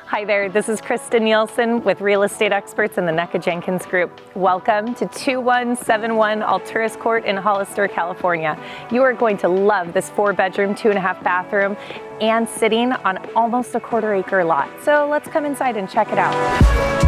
Hi there, this is Christa Nielsen with Real Estate Experts in the NECA Jenkins Group. Welcome to 2171 Alturas Court in Hollister, California. You are going to love this 4-bedroom, 2.5 bathroom, and sitting on almost a 1/4 acre lot. So let's come inside and check it out.